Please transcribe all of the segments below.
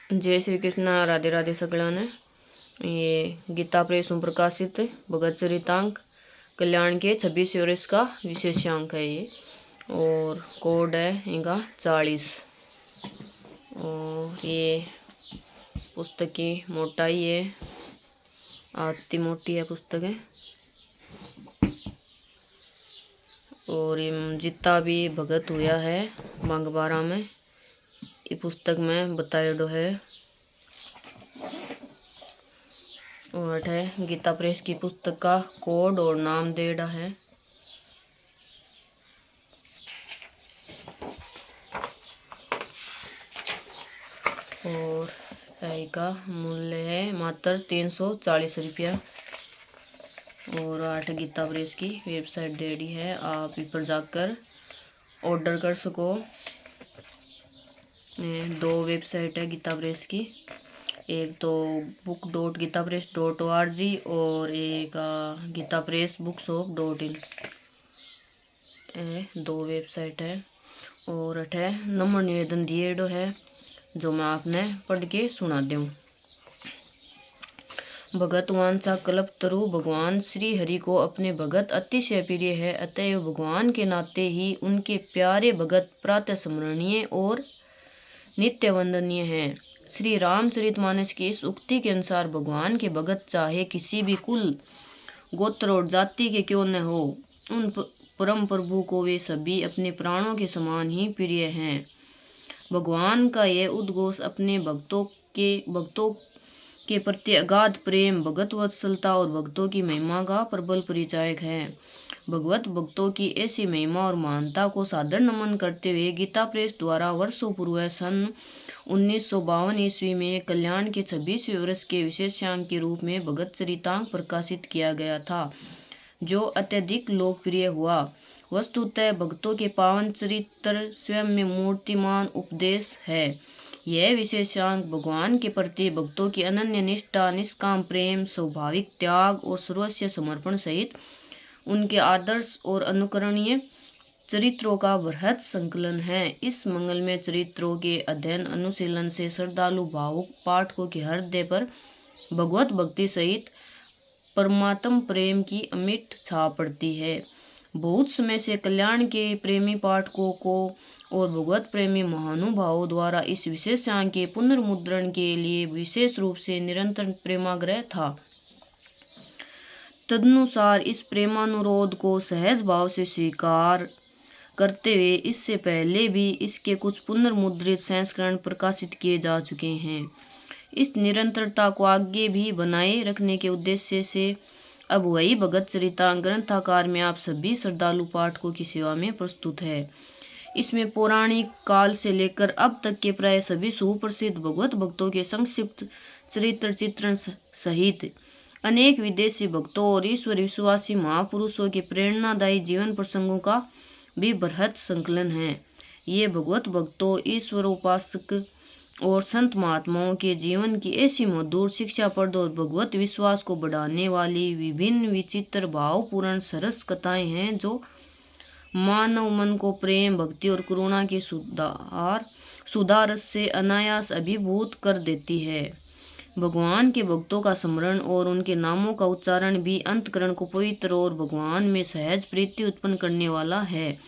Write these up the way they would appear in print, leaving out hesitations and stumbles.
जय श्री कृष्ण, राधे राधे सगळ्यांना। ये गीता प्रेस में प्रकाशित भगत चरितांक कल्याण के 26 वर्ष का विशेषांक है ये, और कोड है इनका 40। और ये पुस्तक की मोटाई है, आती मोटी है पुस्तक है। और ये जितना भी भगत हुआ है मांग 12 में, ये पुस्तक में बताएडो है। और है गीता प्रेस की पुस्तक का कोड और नाम देड़ा है। और का मूल्य है मात्र 340 रुपया। और 8 गीता प्रेस की वेबसाइट देड़ी है, आप इस पर जाकर ऑर्डर कर सको। 2 वेबसाइट है गीता प्रेस की, एक तो book.gitapress.org और एक gitapressbookshop.in, 2 वेबसाइट है। और अठे नम्र निवेदन दिएडो है जो मैं आपने पढ़ के सुना दूँ। भगत वांछा कल्प तरु भगवान श्री हरि को अपने भगत अतिशय प्रिय है, अतएव भगवान के नाते ही उनके प्यारे भगत प्रातः स्मरणीय और नित्य वंदनीय हैं। श्री रामचरितमानस की इस उक्ति के अनुसार भगवान के भगत चाहे किसी भी कुल, गोत्र और जाति के क्यों न हो, उन परम प्रभु को वे सभी अपने प्राणों के समान ही प्रिय हैं। भगवान का यह उद्घोष अपने भक्तों के प्रति अगाध प्रेम, भगत वत्सलता और भक्तों की महिमा का प्रबल परिचायक है। भगवत भक्तों की ऐसी महिमा और महानता को सादर नमन करते हुए गीता प्रेस द्वारा वर्षों पूर्व सन 1952 ईस्वी में कल्याण के 26वें वर्ष के विशेषांक के रूप में भगत चरितांक प्रकाशित किया गया था, जो अत्यधिक लोकप्रिय हुआ। वस्तुतः भक्तों के पावन चरित्र स्वयं में मूर्तिमान उपदेश है। यह विशेषांक भगवान के प्रति भक्तों की अनन्य निष्ठा, निष्काम प्रेम, स्वाभाविक त्याग और सर्वस्व समर्पण सहित उनके आदर्श और अनुकरणीय चरित्रों का बृहद संकलन है। इस मंगलमय चरित्रों के अध्ययन अनुशीलन से श्रद्धालु भावुक पाठकों के हृदय पर भगवत भक्ति सहित परमात्म प्रेम की अमिट छाप पड़ती है। बहुत समय से कल्याण के प्रेमी पाठकों को और भगवत प्रेमी महानुभावों द्वारा इस विशेषांक के पुनर्मुद्रण के लिए विशेष रूप से निरंतर प्रेमाग्रह था। तदनुसार इस प्रेमानुरोध को सहज भाव से स्वीकार करते हुए इससे पहले भी इसके कुछ पुनर्मुद्रित संस्करण प्रकाशित किए जा चुके हैं। इस निरंतरता को आगे भी बनाए रखने के उद्देश्य से अब वही भगत चरितांक ग्रंथाकार में आप सभी श्रद्धालु पाठकों की सेवा में प्रस्तुत है। इसमें पौराणिक काल से लेकर अब तक के प्राय सभी सुप्रसिद्ध भगवत भक्तों के संक्षिप्त चरित्र चित्रण सहित अनेक विदेशी भक्तों और ईश्वर विश्वासी महापुरुषों के प्रेरणादायी जीवन प्रसंगों का भी बृहद संकलन है। ये भगवत भक्तों, ईश्वर उपासक और संत महात्माओं के जीवन की ऐसी मधुर शिक्षाप्रद और भगवत विश्वास को बढ़ाने वाली विभिन्न विचित्र भावपूर्ण सरस कथाएं हैं, जो मानव मन को प्रेम, भक्ति और करुणा के सुधारस से अनायास अभिभूत कर देती है। भगवान के भक्तों का स्मरण और उनके नामों का उच्चारण भी अंतकरण को पवित्र और भगवान में सहज प्रीति उत्पन्न करने वाला है।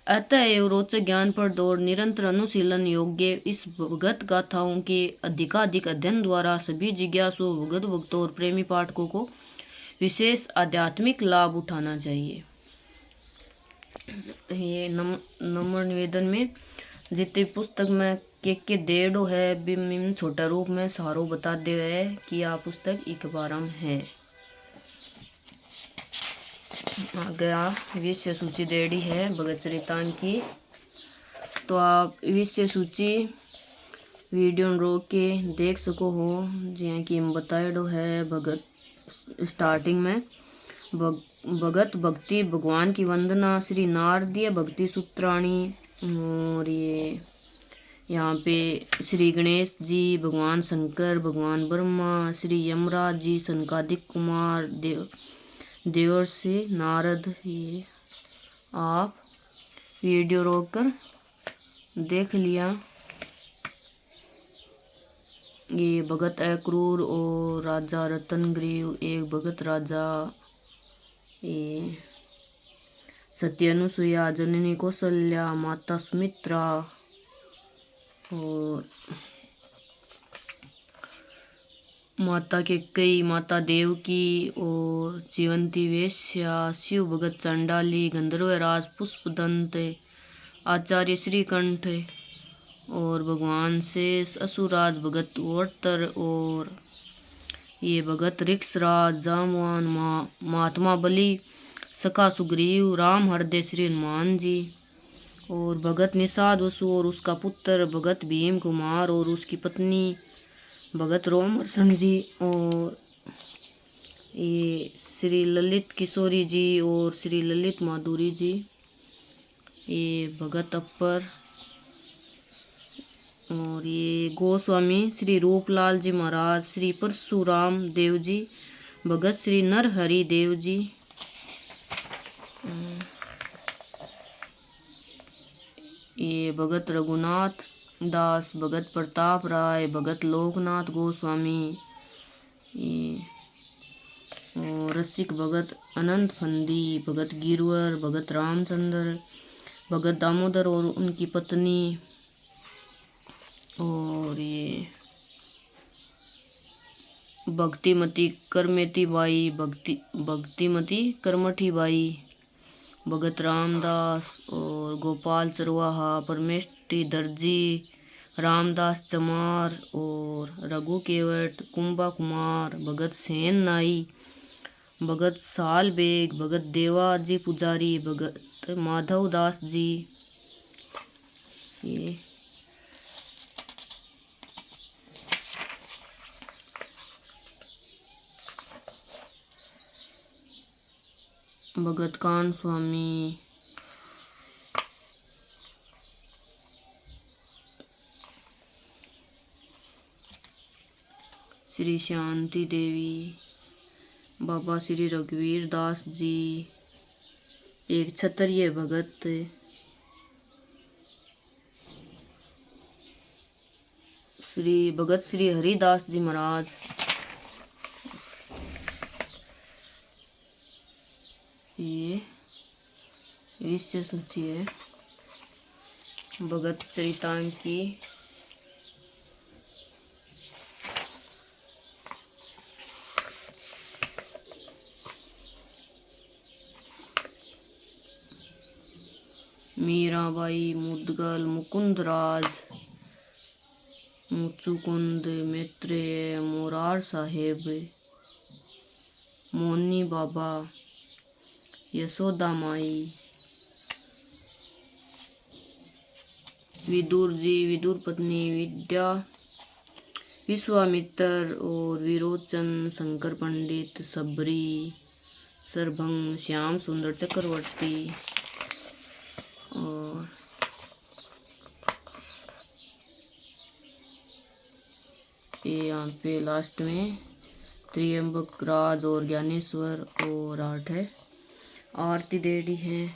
अतएव रोचक ज्ञानप्रद और निरंतर अनुशीलन योग्य इस भगत गाथाओं के अधिकाधिक अध्ययन द्वारा सभी जिज्ञासु भगत भक्तों और प्रेमी पाठकों को विशेष आध्यात्मिक लाभ उठाना चाहिए। ये नम्र निवेदन में जितनी पुस्तक में के डेढ़ो है बिम छोटा रूप में सारो बता दे है कि आ पुस्तक एक बारम है। आगे विषय सूची देड़ी है भगत चरितांक की, तो आप विषय सूची वीडियो रोक के देख सको हो। जिया कि हम बताएडो है भगत स्टार्टिंग में भगत भक्ति भगवान की वंदना, श्री नारदीय भक्ति सूत्राणी। और ये यहाँ पे श्री गणेश जी, भगवान शंकर, भगवान ब्रह्मा, श्री यमराज जी, सनकादिक कुमार, देवर्षि नारद। ये आप वीडियो रोक कर देख लिया। ये भगत अक्रूर और राजा रतनग्रीव, एक भगत राजा। ये सती अनुसुईया, जननी कौशल्या, माता सुमित्रा और माता कैकेयी, माता देवकी और जीवंती वेश्या, शिव भगत चंडाली, गंधर्वराज पुष्पदंत, आचार्य श्रीकंठ और भगवान शेष, असुराज भगत वर्तर और ये भगत ऋक्षराज, जामवान, महात्मा बलि, सखा सुग्रीव, राम हृदय श्री हनुमान जी और भगत निषाद वसु और उसका पुत्र भगत भीम कुमार और उसकी पत्नी भगत रोमहर्षण जी और ये श्री ललित किशोरी जी और श्री ललित माधुरी जी, ये भगत अप्पर और ये गोस्वामी श्री रूपलाल जी महाराज, श्री परशुराम देव जी, भगत श्री नरहरि देव जी, ये भगत रघुनाथ दास, भगत प्रताप राय, भगत लोकनाथ गोस्वामी, ये और रसिक भगत अनंत फंदी, भगत गिरवर, भगत रामचंद्र, भगत दामोदर और उनकी पत्नी और ये भक्तिमती करमेती बाई, भक्तिमती करमठी बाई, भगत रामदास और गोपाल चरवाहा, परमेष्टि दर्जी, रामदास चमार और रघु केवट, कुंभा कुमार, भगत सेन नाई, भगत साल बेग, भगत देवाजी पुजारी, भगत माधव दास जी, ये भगत कान स्वामी, श्री शांति देवी, बाबा श्री रघुवीर दास जी, एक क्षत्रिय भगत, श्री भगत श्री हरिदास जी महाराज, ये विषय सूची है भगत चरितांकी, मीराबाई, मुदगल, मुकुंदराज, मुचुकुंद, मैत्रेय, मोरार साहेब, मोनी बाबा, यशोदा माई, विदुर जी, विदुर पत्नी विद्या, विश्वामित्र और विरोचन, शंकर पंडित, सबरी, सरभंग, श्याम सुंदर चक्रवर्ती और ये यहाँ पे लास्ट में त्रियंबक राज और ज्ञानेश्वर और 8 है। आरती देड़ी है,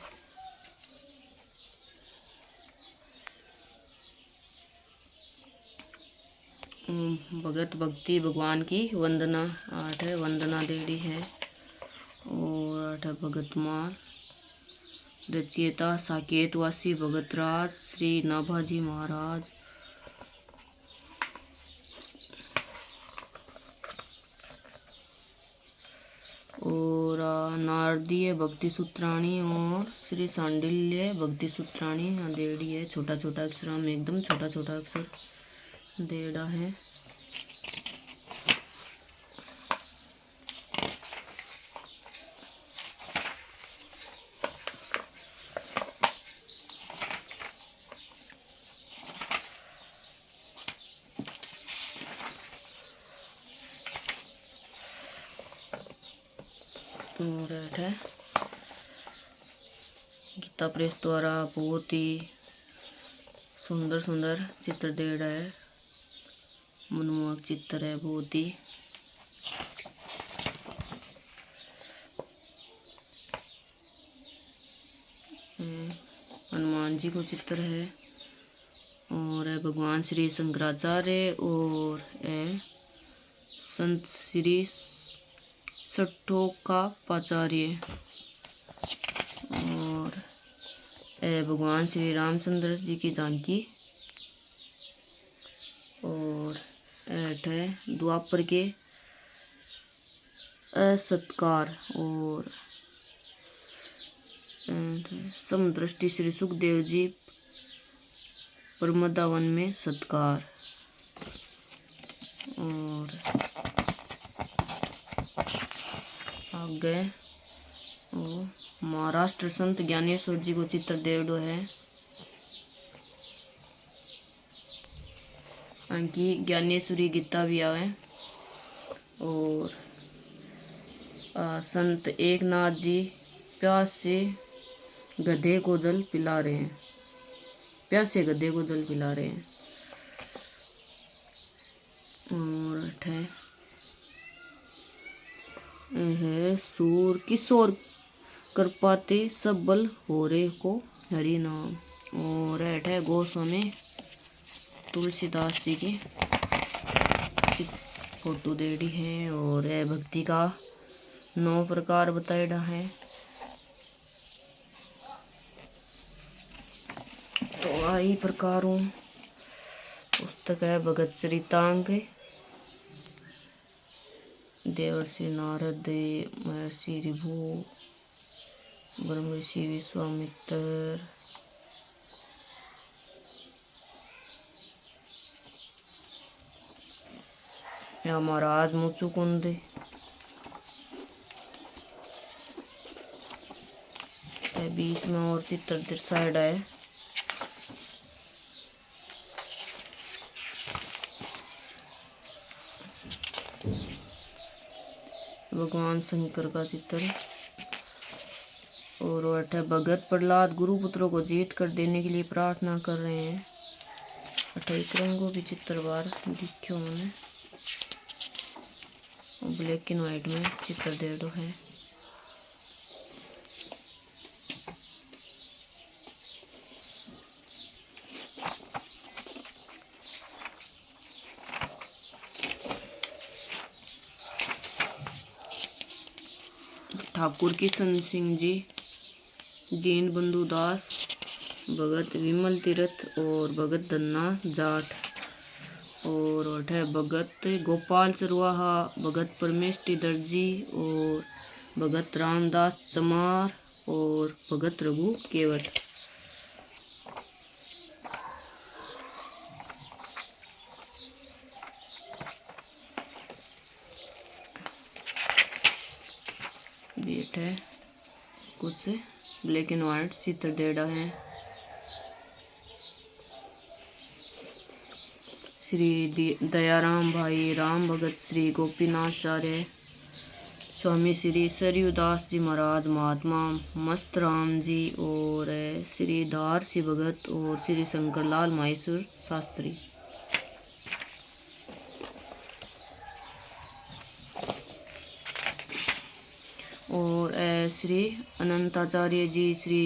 भगत भक्ति भगवान की वंदना 8 है, वंदना देड़ी है और 8 है भगत माल, रचयिता साकेतवासी भगतराज श्री नाभाजी महाराज और नारदीय भक्ति सूत्राणी और श्री सांडिल्य भक्ति सूत्राणी यहाँ देड़ी है। छोटा छोटा अक्षर में एकदम छोटा छोटा अक्षर देड़ा है। और है गीता प्रेस द्वारा बहुत ही सुंदर सुंदर चित्र दे रहा है, मनमोहक चित्र है बहुत ही। हनुमान जी को चित्र है और है भगवान श्री शंकराचार्य और है संत श्री सट्टोकापाचार्य और है भगवान श्री रामचंद्र जी की जानकी और ऐठ है द्वापर के असत्कार और समदृष्टि श्री सुखदेव जी परमदावन में सत्कार और आगे वो महाराष्ट्र संत ज्ञानेश्वर जी को चित्र देवडो है। अंकी ज्ञानेश्वरी गीता भी आवे और संत एकनाथ जी प्यास से गधे को जल पिला रहे हैं, प्यासे गधे को जल पिला रहे हैं। और है सूर किशोर कर पाते सब बल हो रे को हरि नाम और है गोस्वामी तुलसीदास जी की फोटो देड़ी है और है भक्ति का 9 प्रकार बताएड़ा है। तो आई प्रकारों पुस्तक है भगत चरितांग देवर्षि नारद महर्षि ऋभु ब्रह्मर्षि विश्वामित्र या महाराज मुचुकुंद बीच में और चित्र दर्शाया है। भगवान शंकर का चित्र और अठ भगत प्रहलाद गुरुपुत्रों को जीत कर देने के लिए प्रार्थना कर रहे हैं। अठ रंगों की चित्र बार दिखो मैंने ब्लैक एंड व्हाइट में चित्र दे दो है। ठाकुर किशन सिंह जी दीन बंधु दास भगत विमल तीर्थ और भगत धन्ना जाट और भगत गोपाल चरवाहा भगत परमेष्टि दर्जी और भगत रामदास चमार और भगत रघु केवट। डेट है कुछ ब्लैक एंड व्हाइट चित्र डेड़ा है। श्री दयाराम भाई राम भगत श्री गोपीनाथाचार्य स्वामी श्री सरयूदास जी महाराज महात्मा मस्त राम जी और श्री धार सिंह भगत और श्री शंकरलाल माहेश्वर शास्त्री। और श्री अनंताचार्य जी श्री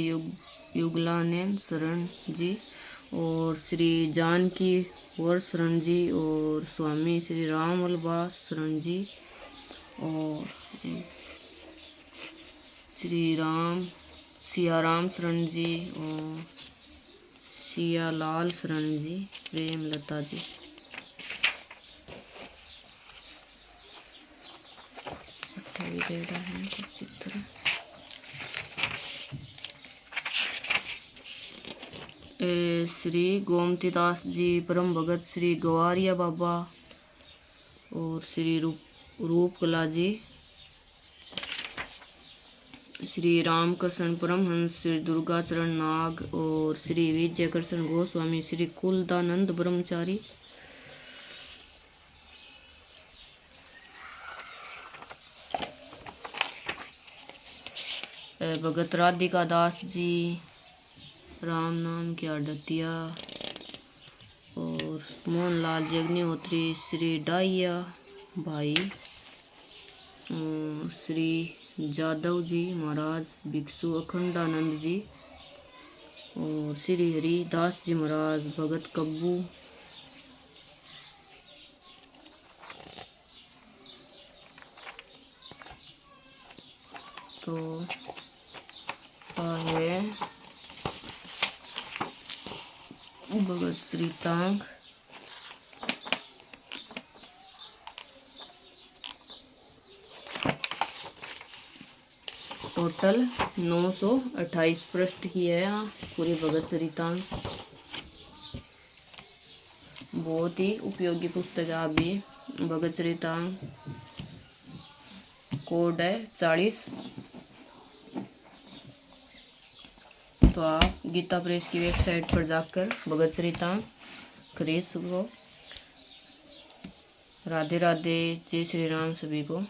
युगलानंद शरण जी और श्री जानकी वर शरण जी और स्वामी श्री राम वल्लभा शरण जी और श्री राम सियाराम शरण जी और सियालाल शरण जी प्रेम लता जी। है चित्र श्री गोमतीदास जी परम भगत श्री गवारिया बाबा और श्री रूपकला जी श्री रामकृष्ण परमहंस श्री दुर्गाचरण नाग और श्री विजयकृष्ण गोस्वामी श्री कुलदानंद ब्रह्मचारी। भगत राधिका दास जी राम नाम की आडतिया और मोहनलाल जी अग्निहोत्री श्री डाइया भाई श्री जादव जी महाराज भिक्षु अखंडानंद जी और श्री हरि दास जी महाराज भगत कब्बू। तो है भगत श्री तांग। टोटल 928 पृष्ठ की है यहाँ पूरी भगत श्री तांग। बहुत ही उपयोगी पुस्तक है। आप भी भगत श्री तांग, कोड है 40। तो आप गीता प्रेस की वेबसाइट पर जाकर भगत श्री तांग खरीद सको। राधे राधे, जय श्री राम सभी को।